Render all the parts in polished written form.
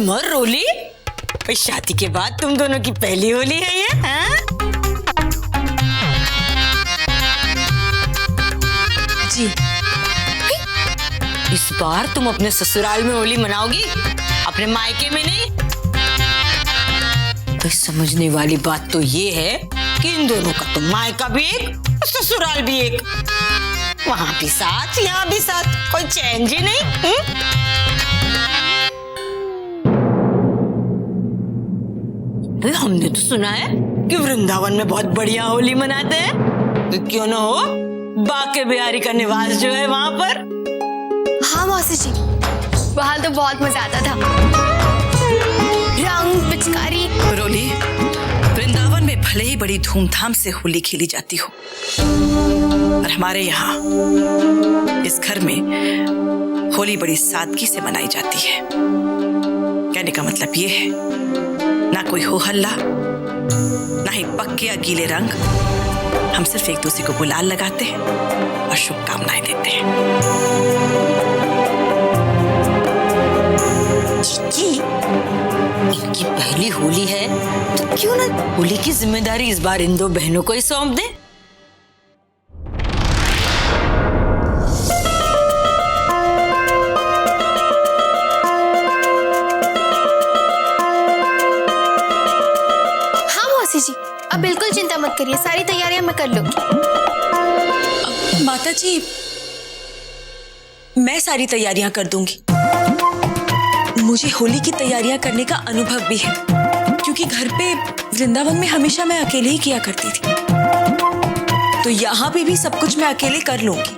सिमर रोली, शादी के बाद तुम दोनों की पहली होली है ये, हाँ? जी। इस बार तुम अपने ससुराल में होली मनाओगी, अपने मायके में नहीं। तो समझने वाली बात तो ये है कि इन दोनों का तो मायका भी एक, ससुराल भी एक, वहां भी साथ, यहाँ भी साथ, कोई चेंज ही नहीं। हमने तो सुना है कि वृंदावन में बहुत बढ़िया होली मनाते हैं, तो क्यों ना हो बाके बिहारी का निवास जो है वहां पर। हाँ मौसी जी, वहां तो बहुत मजा आता था, रंग पिचकारी। रोली, वृंदावन में भले ही बड़ी धूमधाम से होली खेली जाती हो, और हमारे यहाँ इस घर में होली बड़ी सादगी से मनाई जाती है। कहने का मतलब ये है, ना कोई हो हल्ला, ना ही पक्के या गीले रंग। हम सिर्फ एक दूसरे को गुलाल लगाते हैं और शुभकामनाएं देते हैं। जी, इनकी पहली होली है तो क्यों ना होली की जिम्मेदारी इस बार इन दो बहनों को ही सौंप दें। जी, अब बिल्कुल चिंता मत करिए, सारी तैयारियां मैं कर लूंगी। माता जी, मैं सारी तैयारियां कर दूंगी। मुझे होली की तैयारियां करने का अनुभव भी है, क्योंकि घर पे वृंदावन में हमेशा मैं अकेले ही किया करती थी, तो यहाँ पे भी सब कुछ मैं अकेले कर लूंगी।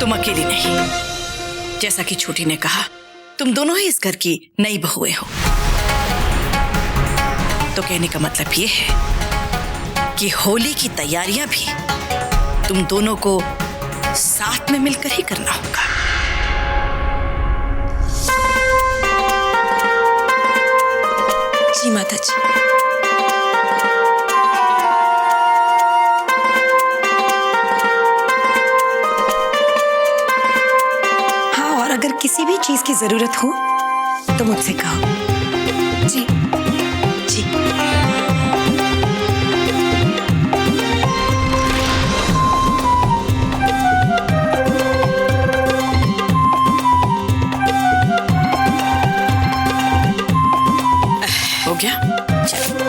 तुम अकेली नहीं, जैसा कि छोटी ने कहा, तुम दोनों ही इस घर की नई बहुएं हो। तो कहने का मतलब ये है कि होली की तैयारियां भी तुम दोनों को साथ में मिलकर ही करना होगा। जी माता जी। अगर किसी भी चीज की जरूरत हो तो मुझसे कहो। जी जी। हो गया, चलो।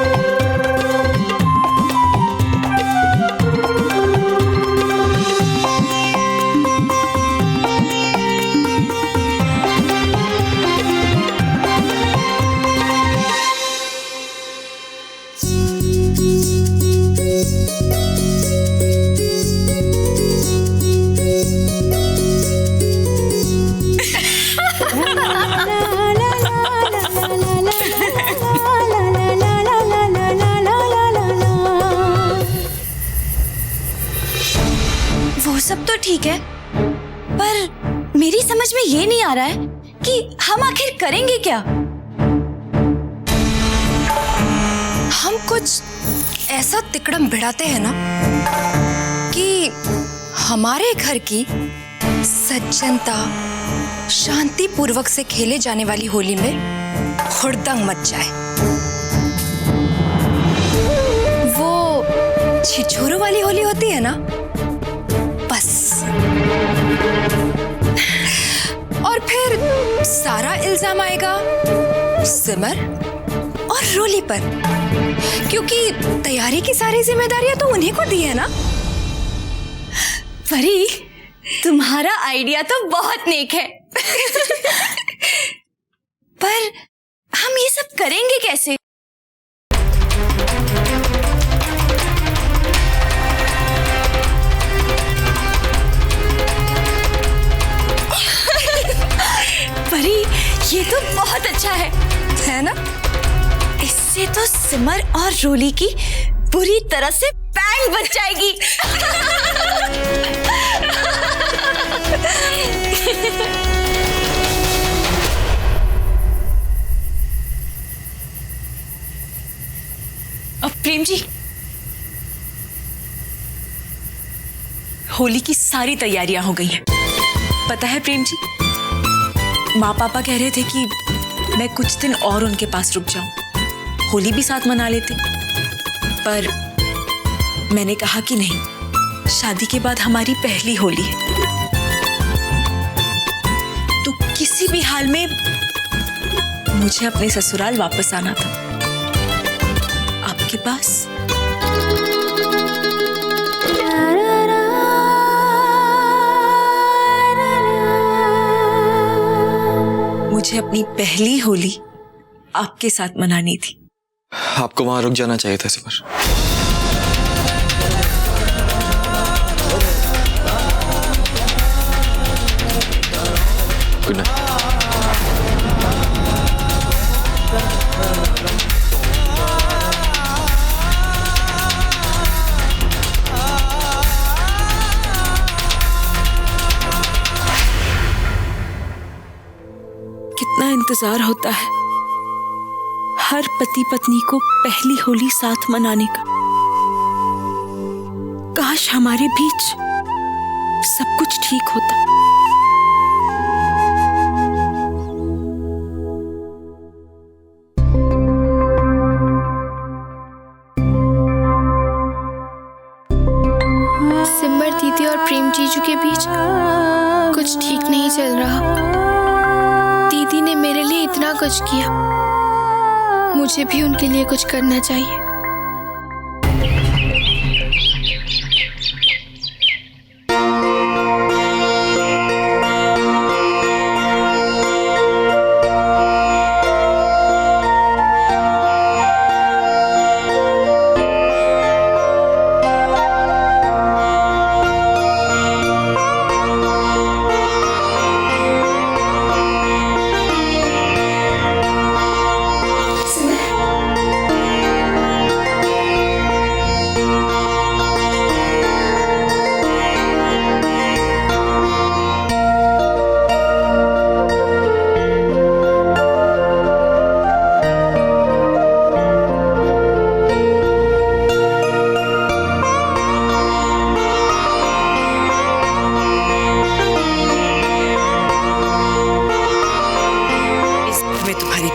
वो सब तो ठीक है, पर मेरी समझ में ये नहीं आ रहा है कि हम आखिर करेंगे क्या। हम कुछ ऐसा तिकड़म भिड़ाते हैं ना कि हमारे घर की सज्जनता शांति पूर्वक से खेले जाने वाली होली में हुड़दंग मच जाए। वो छिछोरों वाली होली होती है ना, बस। और फिर सारा इल्जाम आएगा सिमर और रोली पर, क्योंकि तैयारी की सारी जिम्मेदारियां तो उन्हीं को दी है ना। परी, तुम्हारा आइडिया तो बहुत नेक है। पर हम ये सब करेंगे कैसे? परी, ये तो बहुत अच्छा है ना? इससे तो सिमर और रोली की पूरी तरह से बैंड बच जाएगी। अब प्रेम जी, होली की सारी तैयारियां हो गई हैं। पता है प्रेम जी, माँ पापा कह रहे थे कि मैं कुछ दिन और उनके पास रुक जाऊं, होली भी साथ मना लेते, पर मैंने कहा कि नहीं, शादी के बाद हमारी पहली होली है, तो किसी भी हाल में मुझे अपने ससुराल वापस आना था, आपके पास। मुझे अपनी पहली होली आपके साथ मनानी थी। आपको वहां रुक जाना चाहिए था सिमर। Good night. कितना इंतजार होता है हर पति पत्नी को पहली होली साथ मनाने का। काश हमारे बीच सब कुछ ठीक होता। सिमर दीदी और प्रेम जीजू के बीच कुछ ठीक नहीं चल रहा। दीदी ने मेरे लिए इतना कुछ किया, मुझे भी उनके लिए कुछ करना चाहिए।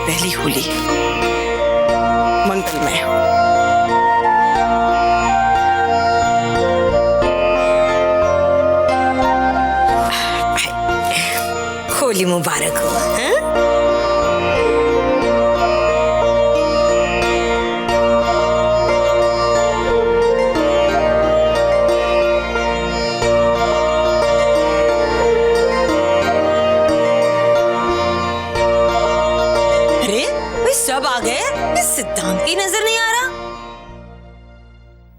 पहली होली मंगलमय हो। होली मुबारक हो। हाँ? सब आ गए, इस सिद्धांत की नजर नहीं आ रहा।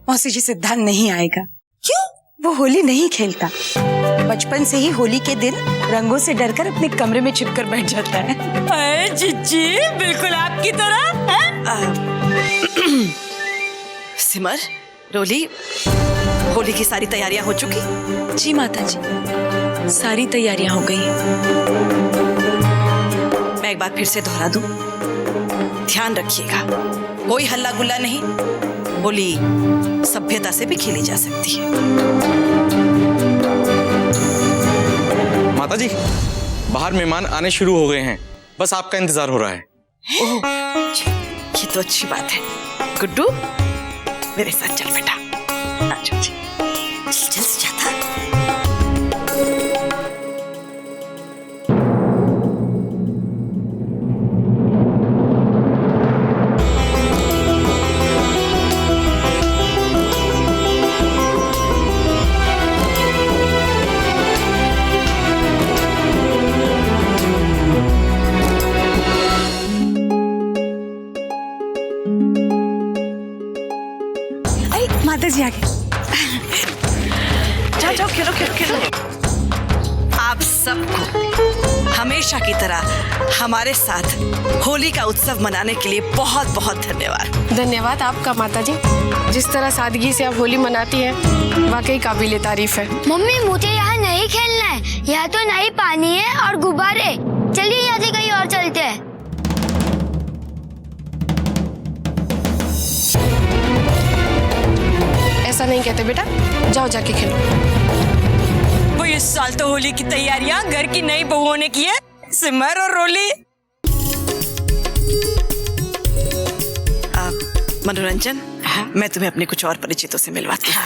मौसी जी, सिद्धांत नहीं आएगा। क्यों? वो होली नहीं खेलता। बचपन से ही होली के दिन रंगों से डरकर अपने कमरे में छिपकर बैठ जाता है। अरे जीजी, बिल्कुल आपकी तरह। सिमर, रोली, होली की सारी तैयारियां हो चुकी? जी माता जी, सारी तैयारियां हो गई हैं। मैं एक बार फिर से दोहरा दूं, ध्यान रखिएगा, कोई हल्ला गुल्ला नहीं। होली सभ्यता से भी खेली जा सकती है। माता जी, बाहर मेहमान आने शुरू हो गए हैं, बस आपका इंतजार हो रहा है। ओह, ये तो अच्छी बात है। गुड्डू, मेरे साथ चल बेटा। चल जल्दी जाता। माता जी आगे। जाओ जाओ, खेलो खेलो खेलो। आप सबको हमेशा की तरह हमारे साथ होली का उत्सव मनाने के लिए बहुत बहुत धन्यवाद। धन्यवाद आपका माता जी। जिस तरह सादगी से आप होली मनाती हैं, वाकई काबिले तारीफ है। मम्मी, मुझे यहाँ नहीं खेलना है। यहाँ तो नहीं पानी है और गुब्बारे। चलिए यहाँ से कहीं और चलते हैं। ऐसा नहीं कहते बेटा, जाओ जाके खेलो। इस साल तो होली की तैयारियां घर की नई बहुओं ने की है, सिमर और रोली। मनोरंजन, मैं तुम्हें अपने कुछ और परिचितों से मिलवाती हूँ।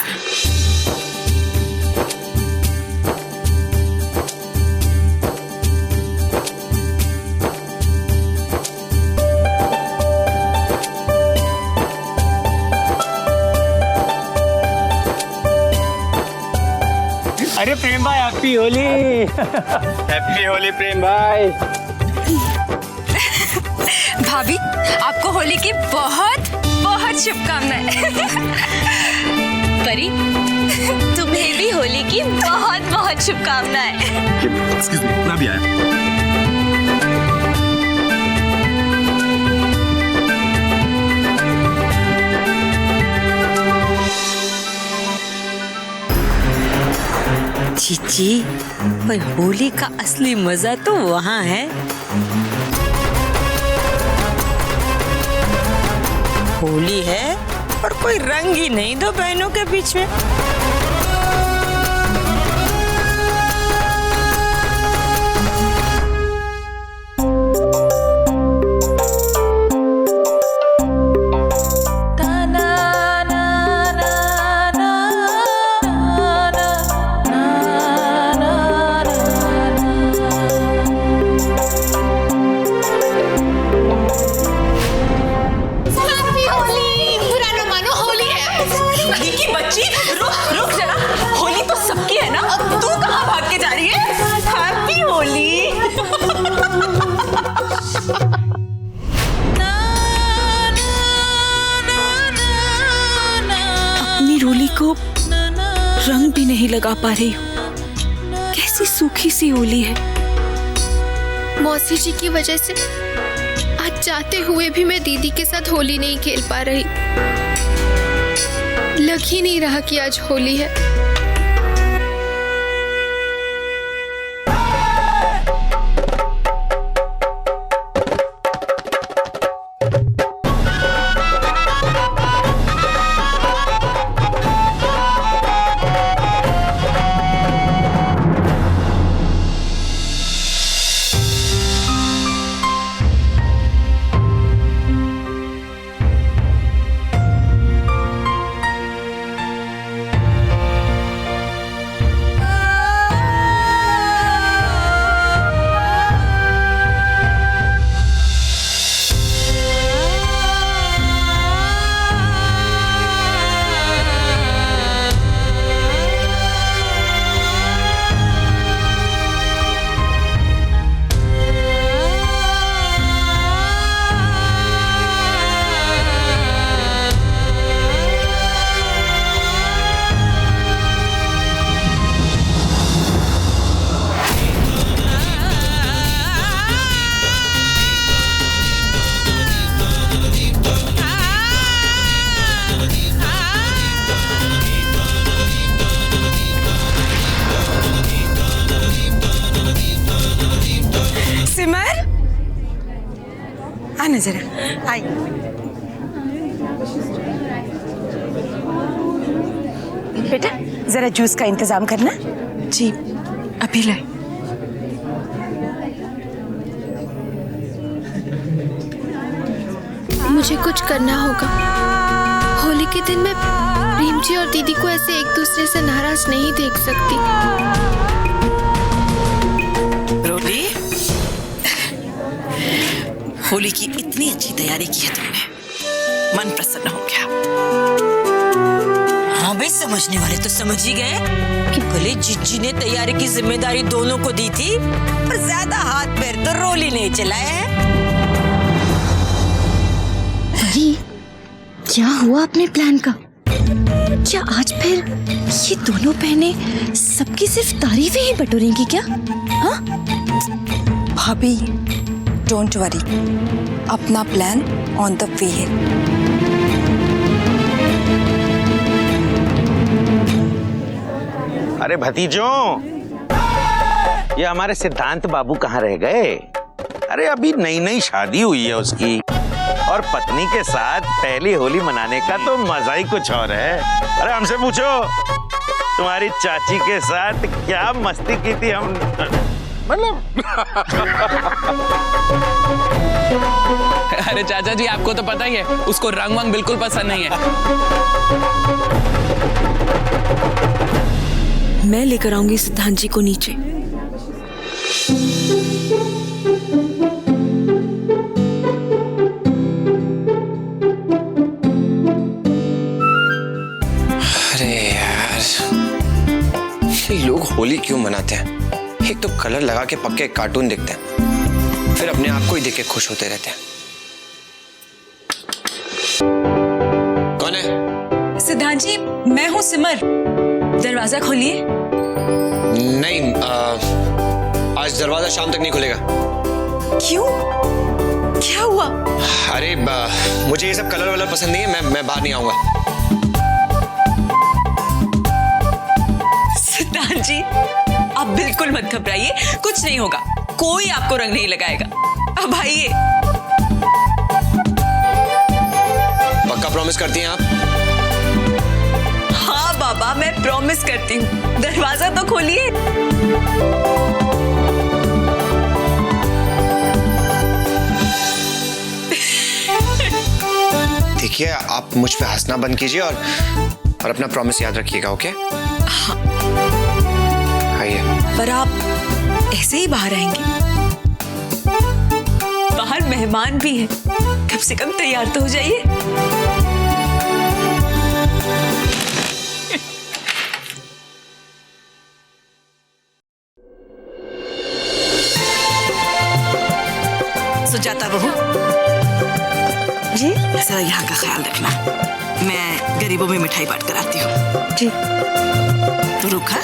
अरे प्रेम भाई, हैप्पी होली। हैप्पी होली प्रेम भाई। भाभी, आपको होली की बहुत बहुत शुभकामनाएं। परी, तुम्हें भी होली की बहुत बहुत शुभकामनाएं। मैं भी आया। चीची, पर होली का असली मजा तो वहाँ है। होली है और कोई रंग ही नहीं दो बहनों के बीच में। अपनी रोली को रंग भी नहीं लगा पा रही हूँ। कैसी सूखी सी होली है। मौसी जी की वजह से आज चाहते हुए भी मैं दीदी के साथ होली नहीं खेल पा रही। लग ही नहीं रहा कि आज होली है। सिमर, आना जरा, आई। बेटा, जरा जूस का इंतजाम करना। जी, अभी लाए। मुझे कुछ करना होगा। होली के दिन मैं प्रेम जी और दीदी को ऐसे एक दूसरे से नाराज नहीं देख सकती। रोली, होली की इतनी अच्छी तैयारी की है तुमने, मन प्रसन्न हो गया। हाँ भाई, समझने वाले तो समझ ही गए कि भले जीजी ने तैयारी की जिम्मेदारी दोनों को दी थी, पर ज्यादा हाथ पैर तो रोली ने चलाए हैं। परी, क्या हुआ अपने प्लान का? क्या आज फिर ये दोनों बहनें सबकी सिर्फ तारीफें ही बटोरेंगी क्या? हाँ? भाभी, डोंट वरी, अपना प्लान ऑन द वे है। अरे भतीजों, ये हमारे सिद्धांत बाबू कहाँ रह गए? अरे अभी नई नई शादी हुई है उसकी, और पत्नी के साथ पहली होली मनाने का तो मजा ही कुछ और है। अरे हमसे पूछो, तुम्हारी चाची के साथ क्या मस्ती की थी हम, मतलब। अरे चाचा जी, आपको तो पता ही है उसको रंग वंग बिल्कुल पसंद नहीं है। मैं लेकर आऊंगी सिद्धांत जी को नीचे। अरे यार, ये लोग होली क्यों मनाते हैं? एक तो कलर लगा के पक्के कार्टून देखते हैं, फिर अपने आप को ही देख के खुश होते रहते हैं। कौन है? सिद्धांत जी, मैं हूँ सिमर। दरवाजा खोलिए। नहीं, आज दरवाजा शाम तक नहीं खुलेगा। क्यों? क्या हुआ? अरे मुझे ये सब कलर वलर पसंद नहीं है, मैं बाहर नहीं आऊंगा। सिद्धांत जी, आप बिल्कुल मत घबराइए, कुछ नहीं होगा, कोई आपको रंग नहीं लगाएगा। अब आइए। पक्का प्रॉमिस करती हैं आप? हाँ बाबा, मैं प्रॉमिस करती हूँ। दरवाजा तो खोलिए। देखिए, आप मुझ पे हंसना बंद कीजिए और अपना प्रॉमिस याद रखिएगा, ओके? हाँ। आइए। पर आप ऐसे ही बाहर आएंगे? बाहर मेहमान भी हैं, कम से कम तैयार तो हो जाइए। सुजाता बहू जी, जरा यहाँ का ख्याल रखना, मैं गरीबों में मिठाई बांट कर आती हूँ। जी। रुका।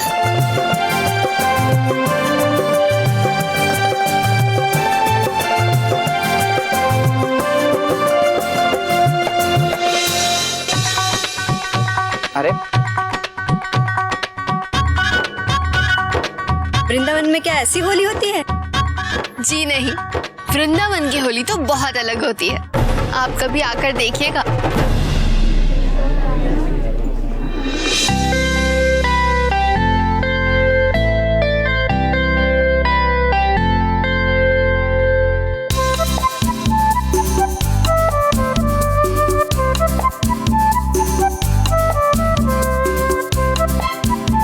अरे, वृंदावन में क्या ऐसी होली होती है? जी नहीं, वृंदावन की होली तो बहुत अलग होती है, आप कभी आकर देखिएगा।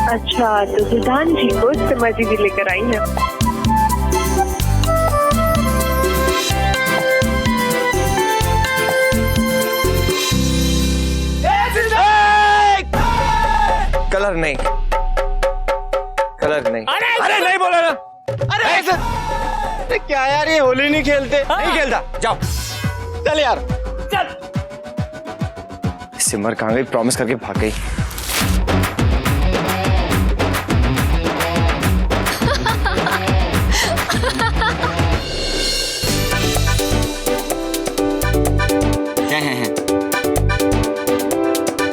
अच्छा, तो सिद्धांत जी को सिमर जी भी लेकर आई है। कलर नहीं, कलर नहीं। अरे नहीं बोला ना। अरे क्या यार, ये होली नहीं खेलते? नहीं खेलता, जाओ। चल यार, चल। सिमर कहाँ गई? प्रॉमिस करके भाग गई।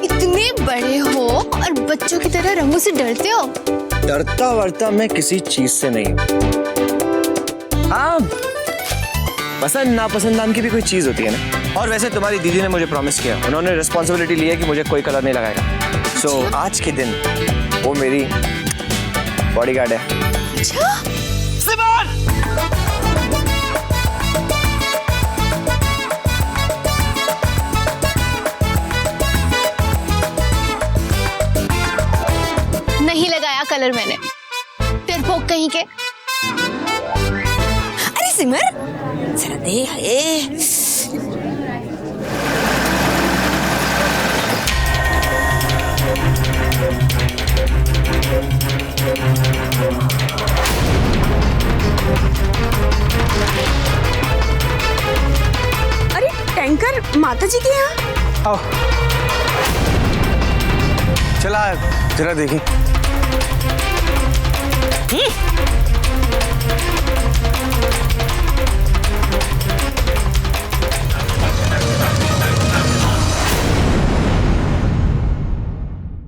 इतने बड़े हो और बच्चों की तरह रंगों से डरते हो? डरता वरता मैं किसी चीज से नहीं। हाँ, पसंद नापसंद नाम की भी कोई चीज होती है ना। और वैसे तुम्हारी दीदी ने मुझे प्रॉमिस किया, उन्होंने रिस्पॉन्सिबिलिटी ली है कि मुझे कोई कलर नहीं लगाएगा। सो आज के दिन वो मेरी बॉडीगार्ड है। अच्छा? नहीं लगाया कलर मैंने, डरपोक कहीं के। अरे सिमर, जरा दे। अरे टैंकर माता जी के यहाँ। आओ, चला जरा देखी।